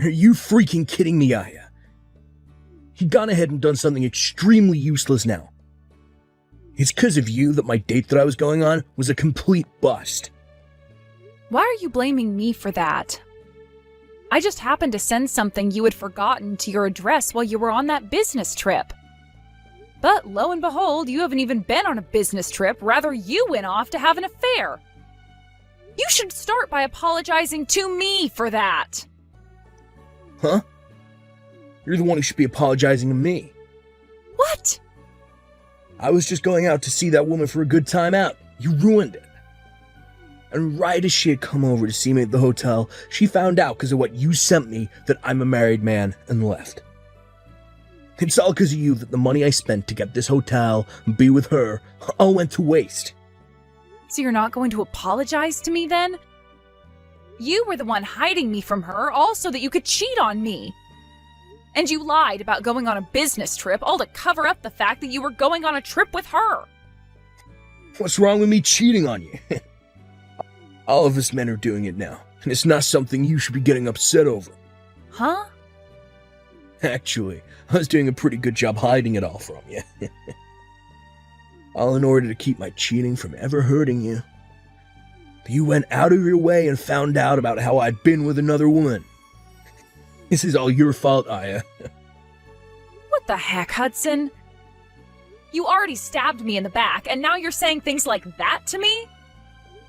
Are you freaking kidding me, Aya? He'd gone ahead and done something extremely useless now. It's because of you that my date that I was going on was a complete bust. Why are you blaming me for that? I just happened to send something you had forgotten to your address while you were on that business trip. But lo and behold, you haven't even been on a business trip, rather you went off to have an affair. You should start by apologizing to me for that. Huh? You're the one who should be apologizing to me. What? I was just going out to see that woman for a good time out. You ruined it. And right as she had come over to see me at the hotel, she found out because of what you sent me that I'm a married man and left. It's all because of you that the money I spent to get this hotel and be with her all went to waste. So you're not going to apologize to me then? You were the one hiding me from her, all so that you could cheat on me. And you lied about going on a business trip, all to cover up the fact that you were going on a trip with her. What's wrong with me cheating on you? All of us men are doing it now, and it's not something you should be getting upset over. Huh? Actually, I was doing a pretty good job hiding it all from you. All in order to keep my cheating from ever hurting you. But you went out of your way and found out about how I'd been with another woman. This is all your fault, Aya. What the heck, Hudson? You already stabbed me in the back, and now you're saying things like that to me?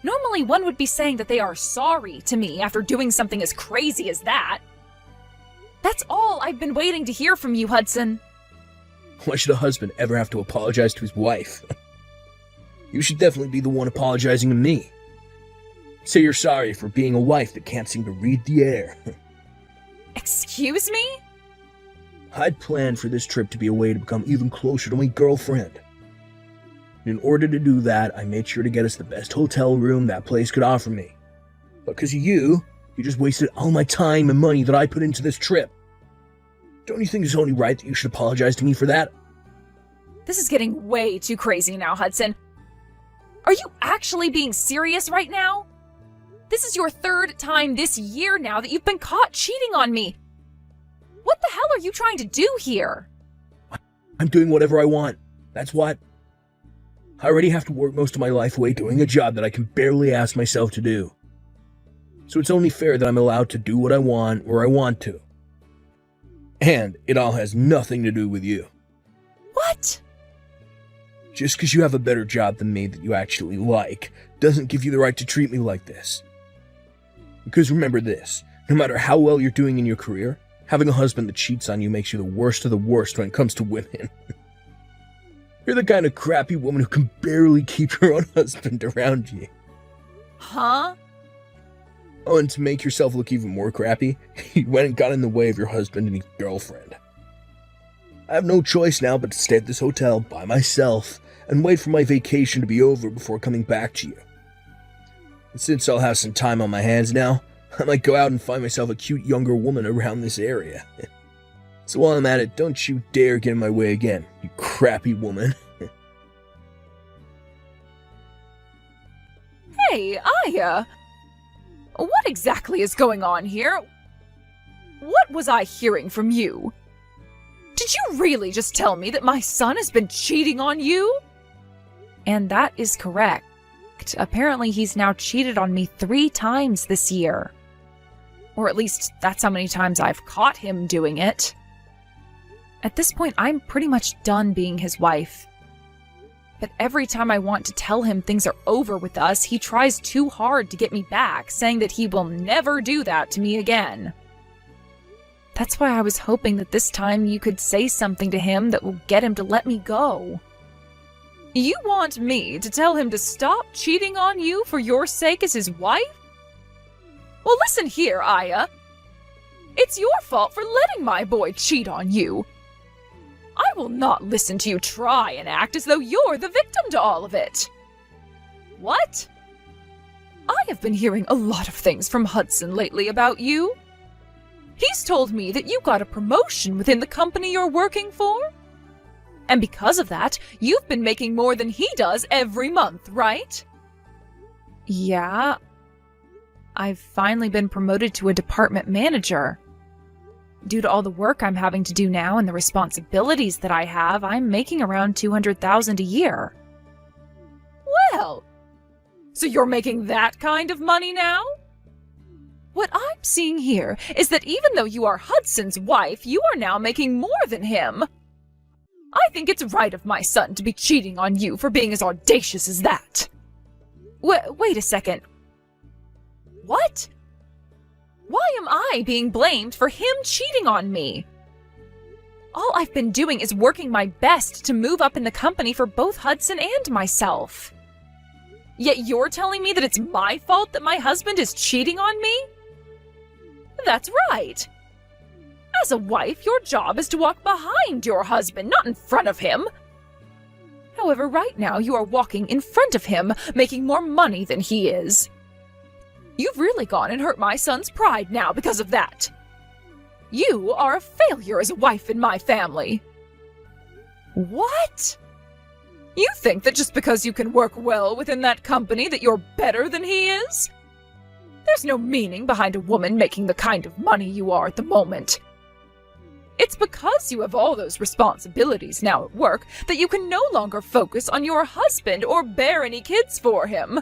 Normally one would be saying that they are sorry to me after doing something as crazy as that. That's all I've been waiting to hear from you, Hudson. Why should a husband ever have to apologize to his wife? You should definitely be the one apologizing to me. Say you're sorry for being a wife that can't seem to read the air. Excuse me? I'd planned for this trip to be a way to become even closer to my girlfriend. In order to do that, I made sure to get us the best hotel room that place could offer me. But because of you just wasted all my time and money that I put into this trip. Don't you think it's only right that you should apologize to me for that? This is getting way too crazy now, Hudson. Are you actually being serious right now? This is your third time this year now that you've been caught cheating on me. What the hell are you trying to do here? I'm doing whatever I want. That's what. I already have to work most of my life away doing a job that I can barely ask myself to do. So it's only fair that I'm allowed to do what I want where I want to. And it all has nothing to do with you. What? Just because you have a better job than me that you actually like doesn't give you the right to treat me like this. Because remember this, no matter how well you're doing in your career, having a husband that cheats on you makes you the worst of the worst when it comes to women. You're the kind of crappy woman who can barely keep her own husband around you. Huh? Oh, and to make yourself look even more crappy, you went and got in the way of your husband and his girlfriend. I have no choice now but to stay at this hotel by myself and wait for my vacation to be over before coming back to you. And since I'll have some time on my hands now, I might go out and find myself a cute younger woman around this area. So while I'm at it, don't you dare get in my way again, you crappy woman. Hey, Aya! What exactly is going on here? What was I hearing from you? Did you really just tell me that my son has been cheating on you? And that is correct. Apparently he's now cheated on me 3 times this year. Or at least that's how many times I've caught him doing it. At this point, I'm pretty much done being his wife. But every time I want to tell him things are over with us, he tries too hard to get me back, saying that he will never do that to me again. That's why I was hoping that this time you could say something to him that will get him to let me go. You want me to tell him to stop cheating on you for your sake as his wife? Well, listen here, Aya. It's your fault for letting my boy cheat on you. I will not listen to you try and act as though you're the victim to all of it. What? I have been hearing a lot of things from Hudson lately about you. He's told me that you got a promotion within the company you're working for. And because of that, you've been making more than he does every month, right? Yeah. I've finally been promoted to a department manager. Due to all the work I'm having to do now and the responsibilities that I have, I'm making around $200,000 a year. Well, so you're making that kind of money now? What I'm seeing here is that even though you are Hudson's wife, you are now making more than him. I think it's right of my son to be cheating on you for being as audacious as that. Wait a second. What? Why am I being blamed for him cheating on me? All I've been doing is working my best to move up in the company for both Hudson and myself. Yet you're telling me that it's my fault that my husband is cheating on me? That's right. As a wife, your job is to walk behind your husband, not in front of him. However, right now you are walking in front of him, making more money than he is. You've really gone and hurt my son's pride now because of that. You are a failure as a wife in my family. What? You think that just because you can work well within that company that you're better than he is? There's no meaning behind a woman making the kind of money you are at the moment. It's because you have all those responsibilities now at work that you can no longer focus on your husband or bear any kids for him.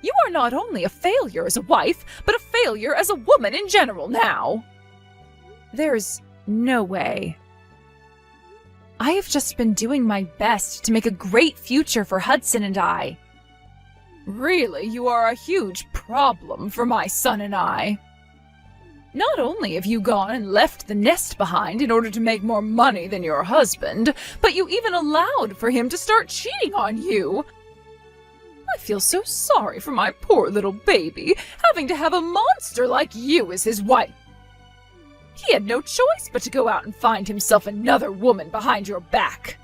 You are not only a failure as a wife, but a failure as a woman in general now. There's no way. I have just been doing my best to make a great future for Hudson and I. Really, you are a huge problem for my son and I. Not only have you gone and left the nest behind in order to make more money than your husband, but you even allowed for him to start cheating on you. I feel so sorry for my poor little baby, having to have a monster like you as his wife. He had no choice but to go out and find himself another woman behind your back.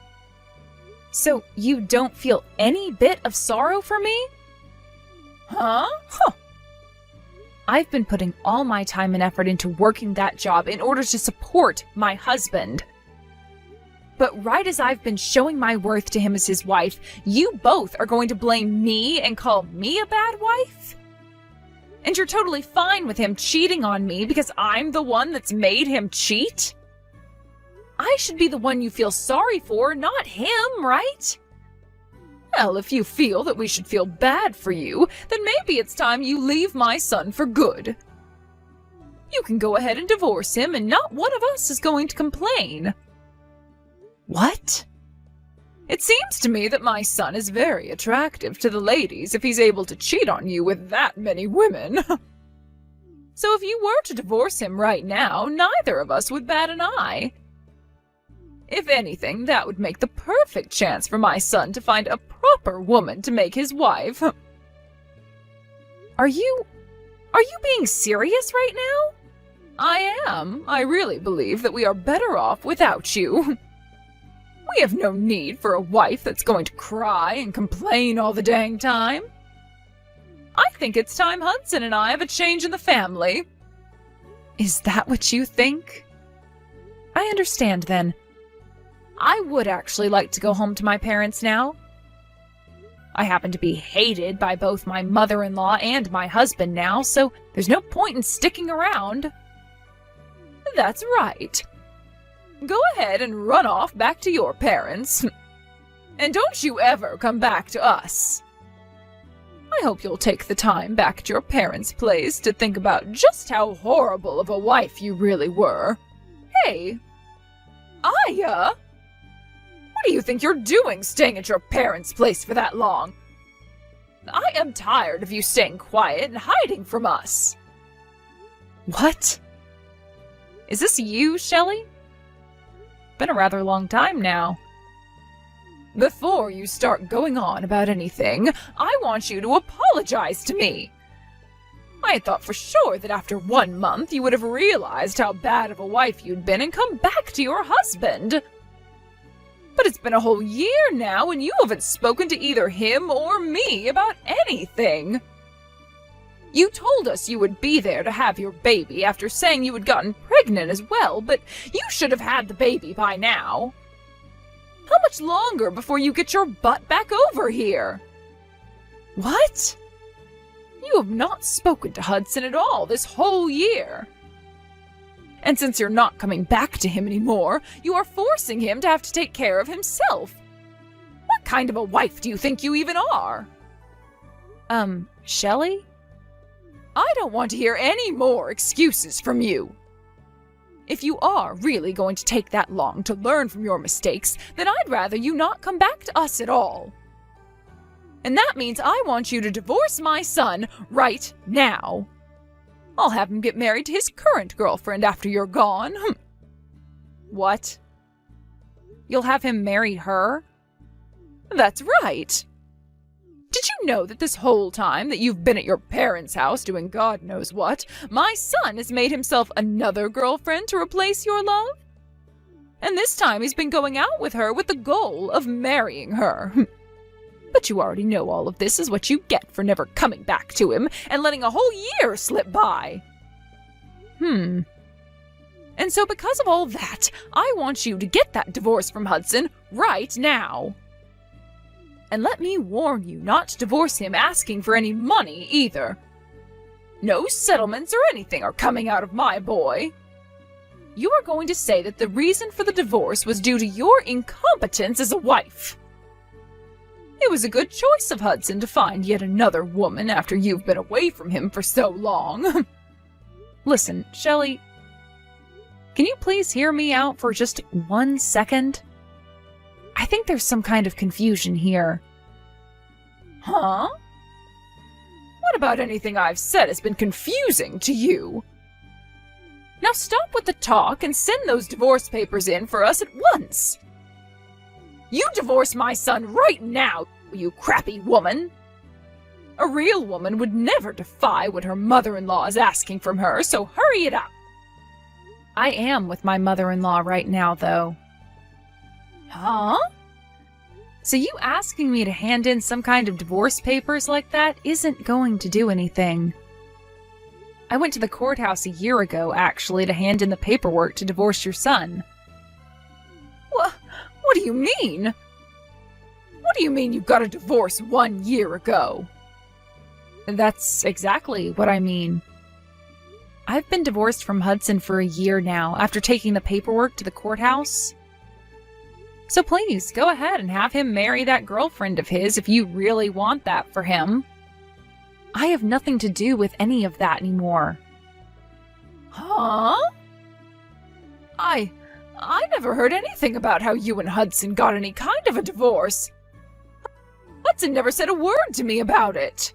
So you don't feel any bit of sorrow for me? Huh? I've been putting all my time and effort into working that job in order to support my husband. But right as I've been showing my worth to him as his wife, you both are going to blame me and call me a bad wife? And you're totally fine with him cheating on me because I'm the one that's made him cheat? I should be the one you feel sorry for, not him, right? Well, if you feel that we should feel bad for you, then maybe it's time you leave my son for good. You can go ahead and divorce him, and not one of us is going to complain. What? It seems to me that my son is very attractive to the ladies if he's able to cheat on you with that many women. So if you were to divorce him right now, neither of us would bat an eye. If anything, that would make the perfect chance for my son to find a proper woman to make his wife. Are you being serious right now? I am. I really believe that we are better off without you. We have no need for a wife that's going to cry and complain all the dang time. I think it's time Hudson and I have a change in the family. Is that what you think? I understand then. I would actually like to go home to my parents now. I happen to be hated by both my mother-in-law and my husband now, so there's no point in sticking around. That's right. Go ahead and run off back to your parents. And don't you ever come back to us. I hope you'll take the time back at your parents' place to think about just how horrible of a wife you really were. Hey, Aya! What do you think you're doing staying at your parents' place for that long? I am tired of you staying quiet and hiding from us. What? Is this you, Shelley? Been a rather long time now. Before you start going on about anything, I want you to apologize to me. I had thought for sure that after 1 month you would have realized how bad of a wife you'd been and come back to your husband. But it's been a whole year now and you haven't spoken to either him or me about anything. You told us you would be there to have your baby after saying you had gotten pregnant as well, but you should have had the baby by now. How much longer before you get your butt back over here? What? You have not spoken to Hudson at all this whole year. And since you're not coming back to him anymore, you are forcing him to have to take care of himself. What kind of a wife do you think you even are? Shelley? I don't want to hear any more excuses from you. If you are really going to take that long to learn from your mistakes, then I'd rather you not come back to us at all. And that means I want you to divorce my son right now. I'll have him get married to his current girlfriend after you're gone. What? You'll have him marry her? That's right. Did you know that this whole time that you've been at your parents' house doing God knows what, my son has made himself another girlfriend to replace your love? And this time he's been going out with her with the goal of marrying her. But you already know all of this is what you get for never coming back to him and letting a whole year slip by. And so because of all that, I want you to get that divorce from Hudson right now. And let me warn you not to divorce him asking for any money either. No settlements or anything are coming out of my boy. You are going to say that the reason for the divorce was due to your incompetence as a wife. It was a good choice of Hudson to find yet another woman after you've been away from him for so long. Listen, Shelley, can you please hear me out for just 1 second? I think there's some kind of confusion here. Huh? What about anything I've said has been confusing to you? Now stop with the talk and send those divorce papers in for us at once. You divorce my son right now, you crappy woman. A real woman would never defy what her mother-in-law is asking from her, so hurry it up. I am with my mother-in-law right now, though. Huh? So you asking me to hand in some kind of divorce papers like that isn't going to do anything. I went to the courthouse a year ago, actually, to hand in the paperwork to divorce your son. What do you mean? What do you mean you got a divorce 1 year ago? That's exactly what I mean. I've been divorced from Hudson for a year now, after taking the paperwork to the courthouse. So please, go ahead and have him marry that girlfriend of his if you really want that for him. I have nothing to do with any of that anymore. Huh? I never heard anything about how you and Hudson got any kind of a divorce. Hudson never said a word to me about it.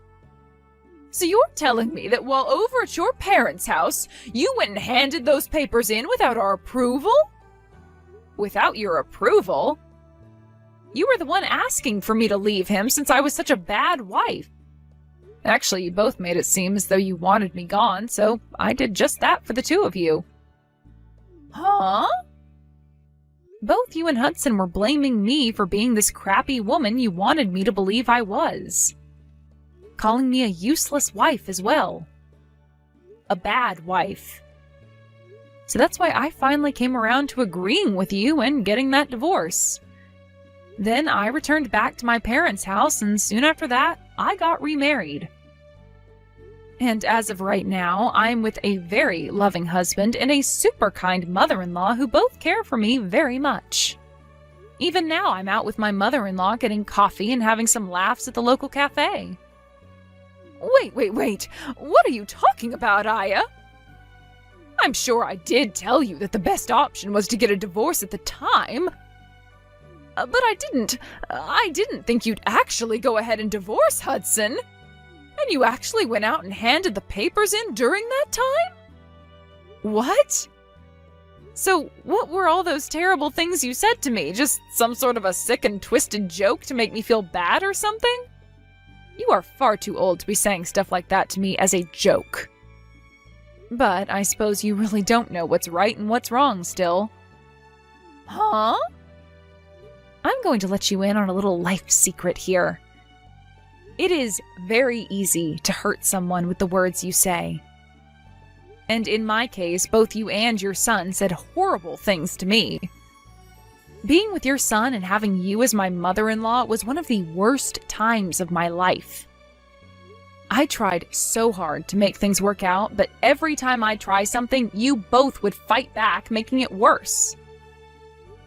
So you're telling me that while over at your parents' house, you went and handed those papers in without our approval? Without your approval? You were the one asking for me to leave him since I was such a bad wife. Actually, you both made it seem as though you wanted me gone, so I did just that for the two of you. Huh? Both you and Hudson were blaming me for being this crappy woman you wanted me to believe I was. Calling me a useless wife as well. A bad wife. So that's why I finally came around to agreeing with you and getting that divorce. Then I returned back to my parents' house, and soon after that, I got remarried. And as of right now, I'm with a very loving husband and a super kind mother-in-law who both care for me very much. Even now, I'm out with my mother-in-law getting coffee and having some laughs at the local cafe. Wait. What are you talking about, Aya? I'm sure I did tell you that the best option was to get a divorce at the time. But I didn't think you'd actually go ahead and divorce Hudson. And you actually went out and handed the papers in during that time? What? So what were all those terrible things you said to me? Just some sort of a sick and twisted joke to make me feel bad or something? You are far too old to be saying stuff like that to me as a joke. But I suppose you really don't know what's right and what's wrong still. Huh? I'm going to let you in on a little life secret here. It is very easy to hurt someone with the words you say. And in my case, both you and your son said horrible things to me. Being with your son and having you as my mother-in-law was one of the worst times of my life. I tried so hard to make things work out, but every time I try something, you both would fight back, making it worse.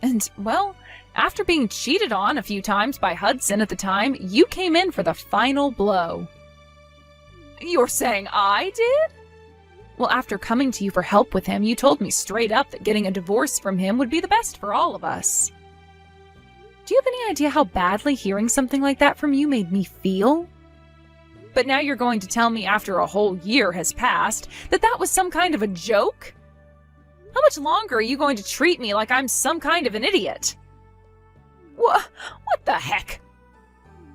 And, well, after being cheated on a few times by Hudson at the time, you came in for the final blow. You're saying I did? Well, after coming to you for help with him, you told me straight up that getting a divorce from him would be the best for all of us. Do you have any idea how badly hearing something like that from you made me feel? But now you're going to tell me after a whole year has passed that that was some kind of a joke? How much longer are you going to treat me like I'm some kind of an idiot? What the heck?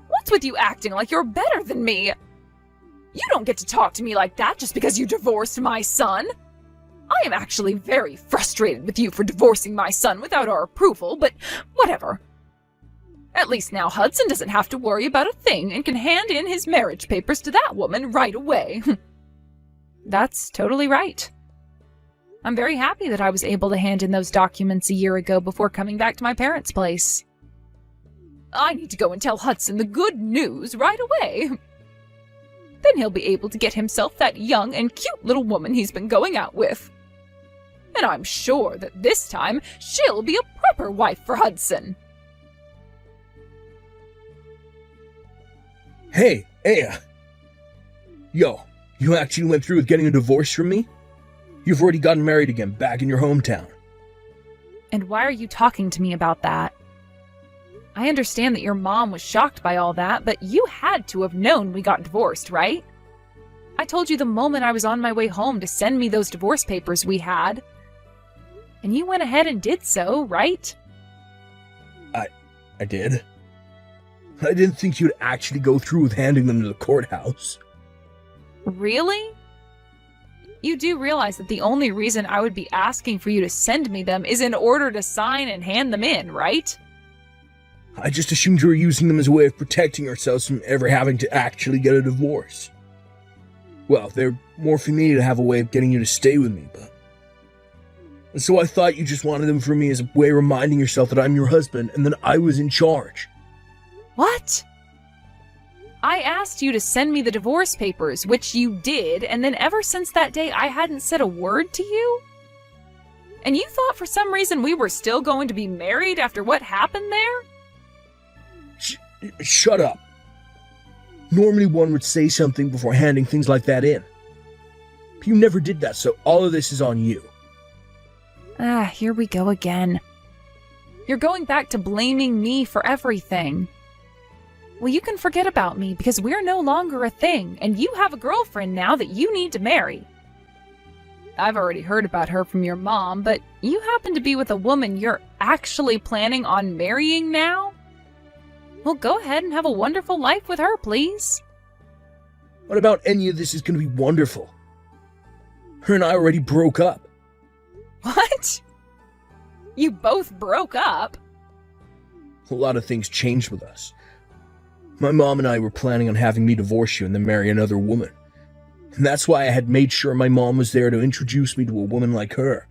What's with you acting like you're better than me? You don't get to talk to me like that just because you divorced my son. I am actually very frustrated with you for divorcing my son without our approval, but whatever. At least now Hudson doesn't have to worry about a thing and can hand in his marriage papers to that woman right away. That's totally right. I'm very happy that I was able to hand in those documents a year ago before coming back to my parents' place. I need to go and tell Hudson the good news right away. Then he'll be able to get himself that young and cute little woman he's been going out with. And I'm sure that this time she'll be a proper wife for Hudson. Hey, Aya. Yo, you actually went through with getting a divorce from me? You've already gotten married again, back in your hometown. And why are you talking to me about that? I understand that your mom was shocked by all that, but you had to have known we got divorced, right? I told you the moment I was on my way home to send me those divorce papers we had. And you went ahead and did so, right? I did. I didn't think you'd actually go through with handing them to the courthouse. Really? You do realize that the only reason I would be asking for you to send me them is in order to sign and hand them in, right? I just assumed you were using them as a way of protecting ourselves from ever having to actually get a divorce. Well, they're more for me to have a way of getting you to stay with me, but... And so I thought you just wanted them for me as a way of reminding yourself that I'm your husband and that I was in charge. What? I asked you to send me the divorce papers, which you did, and then ever since that day I hadn't said a word to you? And you thought for some reason we were still going to be married after what happened there? Shut up. Normally one would say something before handing things like that in. But you never did that, so all of this is on you. Here we go again. You're going back to blaming me for everything. Well, you can forget about me because we're no longer a thing, and you have a girlfriend now that you need to marry. I've already heard about her from your mom, but you happen to be with a woman you're actually planning on marrying now? Well, go ahead and have a wonderful life with her, please. What about any of this is going to be wonderful? Her and I already broke up. What? You both broke up? A lot of things changed with us. My mom and I were planning on having me divorce you and then marry another woman. And that's why I had made sure my mom was there to introduce me to a woman like her.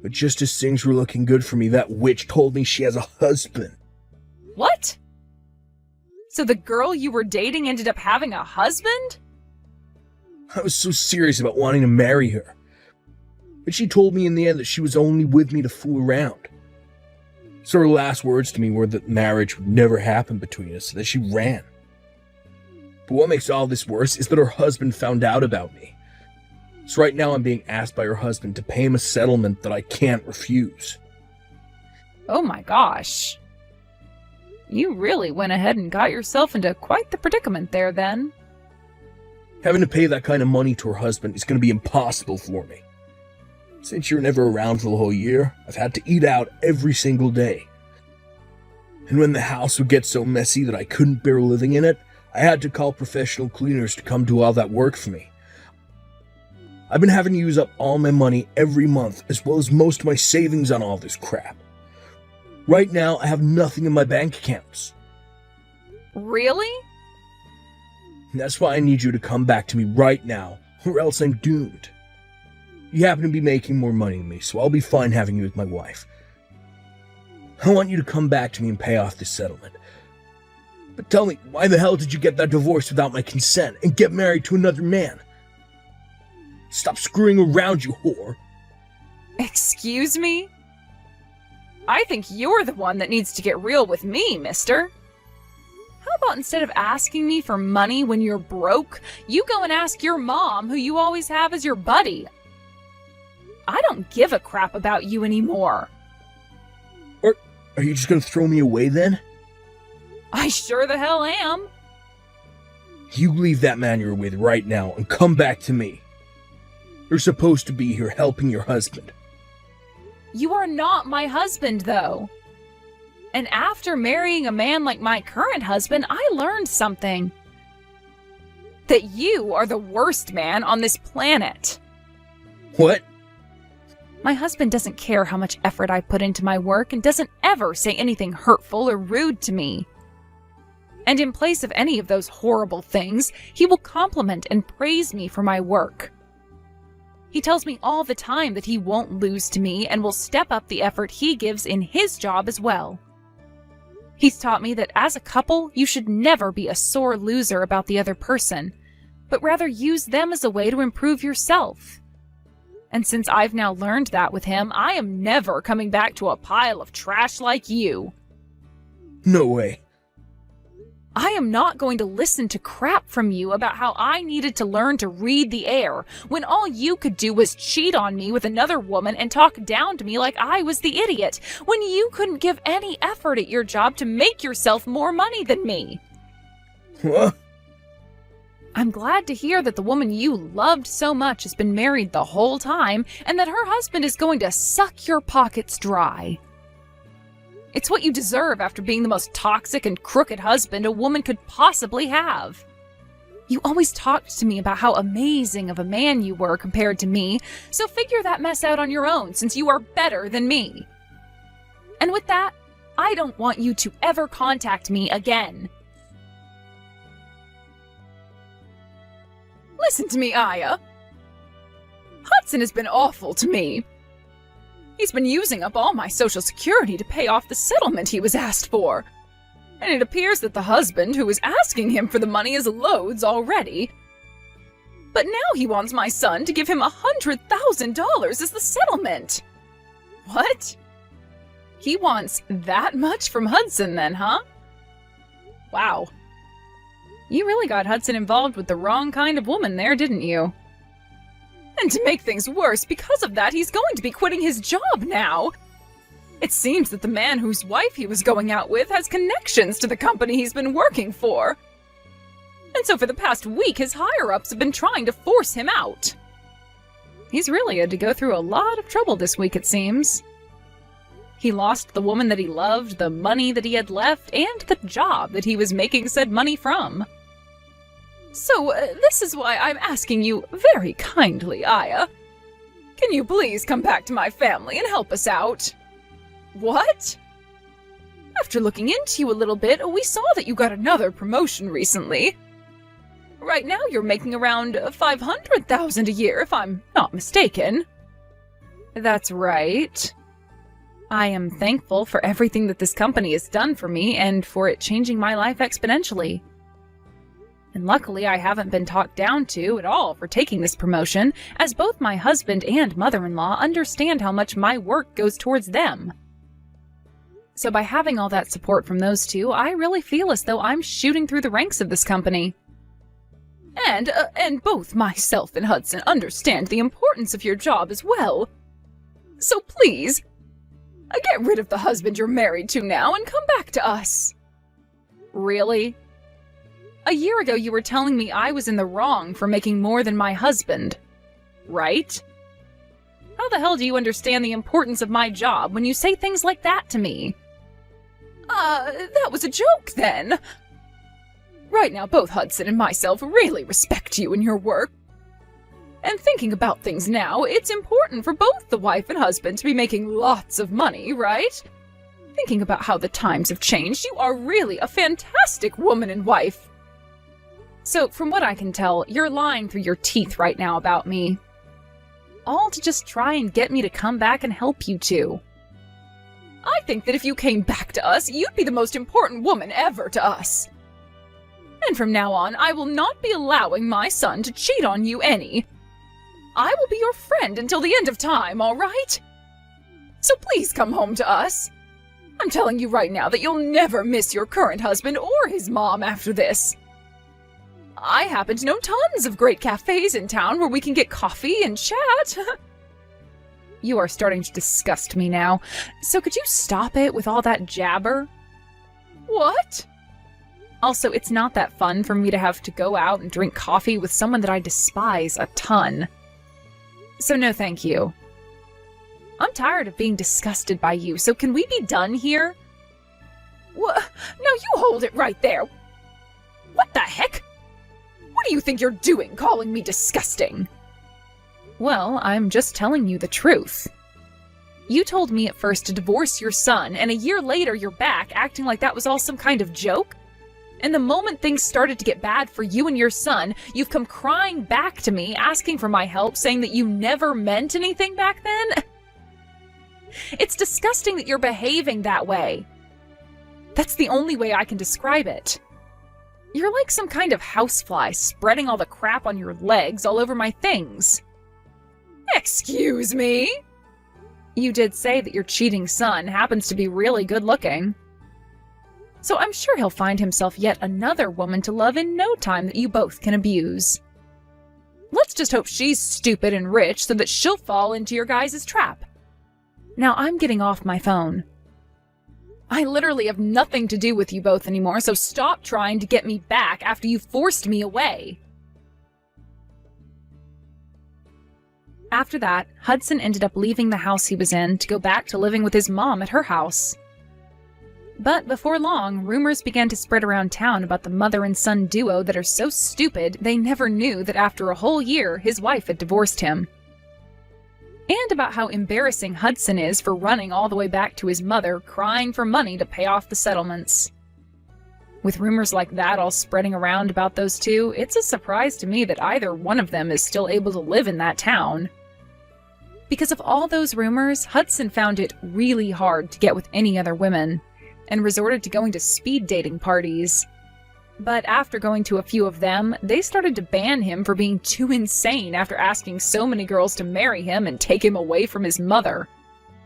But just as things were looking good for me, that witch told me she has a husband. What? So the girl you were dating ended up having a husband? I was so serious about wanting to marry her. But she told me in the end that she was only with me to fool around. So her last words to me were that marriage would never happen between us, so that she ran. But what makes all this worse is that her husband found out about me. So right now I'm being asked by her husband to pay him a settlement that I can't refuse. Oh my gosh. You really went ahead and got yourself into quite the predicament there then. Having to pay that kind of money to her husband is going to be impossible for me. Since you're never around for the whole year, I've had to eat out every single day. And when the house would get so messy that I couldn't bear living in it, I had to call professional cleaners to come do all that work for me. I've been having to use up all my money every month, as well as most of my savings on all this crap. Right now, I have nothing in my bank accounts. Really? And that's why I need you to come back to me right now, or else I'm doomed. You happen to be making more money than me, so I'll be fine having you as my wife. I want you to come back to me and pay off this settlement. But tell me, why the hell did you get that divorce without my consent and get married to another man? Stop screwing around, you whore. Excuse me? I think you're the one that needs to get real with me, mister. How about instead of asking me for money when you're broke, you go and ask your mom, who you always have as your buddy? I don't give a crap about you anymore. Or are you just gonna throw me away then? I sure the hell am. You leave that man you're with right now and come back to me. You're supposed to be here helping your husband. You are not my husband, though. And after marrying a man like my current husband, I learned something. That you are the worst man on this planet. What? My husband doesn't care how much effort I put into my work and doesn't ever say anything hurtful or rude to me. And in place of any of those horrible things, he will compliment and praise me for my work. He tells me all the time that he won't lose to me and will step up the effort he gives in his job as well. He's taught me that as a couple, you should never be a sore loser about the other person, but rather use them as a way to improve yourself. And since I've now learned that with him, I am never coming back to a pile of trash like you. No way. I am not going to listen to crap from you about how I needed to learn to read the air when all you could do was cheat on me with another woman and talk down to me like I was the idiot, when you couldn't give any effort at your job to make yourself more money than me. What? I'm glad to hear that the woman you loved so much has been married the whole time and that her husband is going to suck your pockets dry. It's what you deserve after being the most toxic and crooked husband a woman could possibly have. You always talked to me about how amazing of a man you were compared to me, so figure that mess out on your own since you are better than me. And with that, I don't want you to ever contact me again. Listen to me, Aya. Hudson has been awful to me. He's been using up all my Social Security to pay off the settlement he was asked for. And it appears that the husband who was asking him for the money is loads already. But now he wants my son to give him $100,000 as the settlement. What? He wants that much from Hudson then, huh? Wow. You really got Hudson involved with the wrong kind of woman there, didn't you? And to make things worse, because of that, he's going to be quitting his job now. It seems that the man whose wife he was going out with has connections to the company he's been working for. And so for the past week, his higher-ups have been trying to force him out. He's really had to go through a lot of trouble this week, it seems. He lost the woman that he loved, the money that he had left, and the job that he was making said money from. So, this is why I'm asking you very kindly, Aya. Can you please come back to my family and help us out? What? After looking into you a little bit, we saw that you got another promotion recently. Right now you're making around $500,000 a year, if I'm not mistaken. That's right. I am thankful for everything that this company has done for me and for it changing my life exponentially. And luckily I haven't been talked down to at all for taking this promotion, as both my husband and mother-in-law understand how much my work goes towards them. So by having all that support from those two, I really feel as though I'm shooting through the ranks of this company. And both myself and Hudson understand the importance of your job as well. So please, get rid of the husband you're married to now and come back to us. Really? A year ago you were telling me I was in the wrong for making more than my husband, right? How the hell do you understand the importance of my job when you say things like that to me? That was a joke then. Right now, both Hudson and myself really respect you and your work. And thinking about things now, it's important for both the wife and husband to be making lots of money, right? Thinking about how the times have changed, you are really a fantastic woman and wife. So, from what I can tell, you're lying through your teeth right now about me. All to just try and get me to come back and help you two. I think that if you came back to us, you'd be the most important woman ever to us. And from now on, I will not be allowing my son to cheat on you any. I will be your friend until the end of time, all right? So please come home to us. I'm telling you right now that you'll never miss your current husband or his mom after this. I happen to know tons of great cafes in town where we can get coffee and chat. You are starting to disgust me now, so could you stop it with all that jabber? What? Also, it's not that fun for me to have to go out and drink coffee with someone that I despise a ton. So no thank you. I'm tired of being disgusted by you, so can we be done here? What? No, you hold it right there. What the heck? What do you think you're doing, calling me disgusting? Well, I'm just telling you the truth. You told me at first to divorce your son, and a year later you're back acting like that was all some kind of joke? And the moment things started to get bad for you and your son, you've come crying back to me, asking for my help, saying that you never meant anything back then? It's disgusting that you're behaving that way. That's the only way I can describe it. You're like some kind of housefly spreading all the crap on your legs all over my things. Excuse me? You did say that your cheating son happens to be really good looking. So I'm sure he'll find himself yet another woman to love in no time that you both can abuse. Let's just hope she's stupid and rich so that she'll fall into your guys' trap. Now I'm getting off my phone. I literally have nothing to do with you both anymore, so stop trying to get me back after you forced me away. After that, Hudson ended up leaving the house he was in to go back to living with his mom at her house. But before long, rumors began to spread around town about the mother and son duo that are so stupid they never knew that after a whole year his wife had divorced him. And about how embarrassing Hudson is for running all the way back to his mother, crying for money to pay off the settlements. With rumors like that all spreading around about those two, it's a surprise to me that either one of them is still able to live in that town. Because of all those rumors, Hudson found it really hard to get with any other women, and resorted to going to speed dating parties. But after going to a few of them, they started to ban him for being too insane after asking so many girls to marry him and take him away from his mother.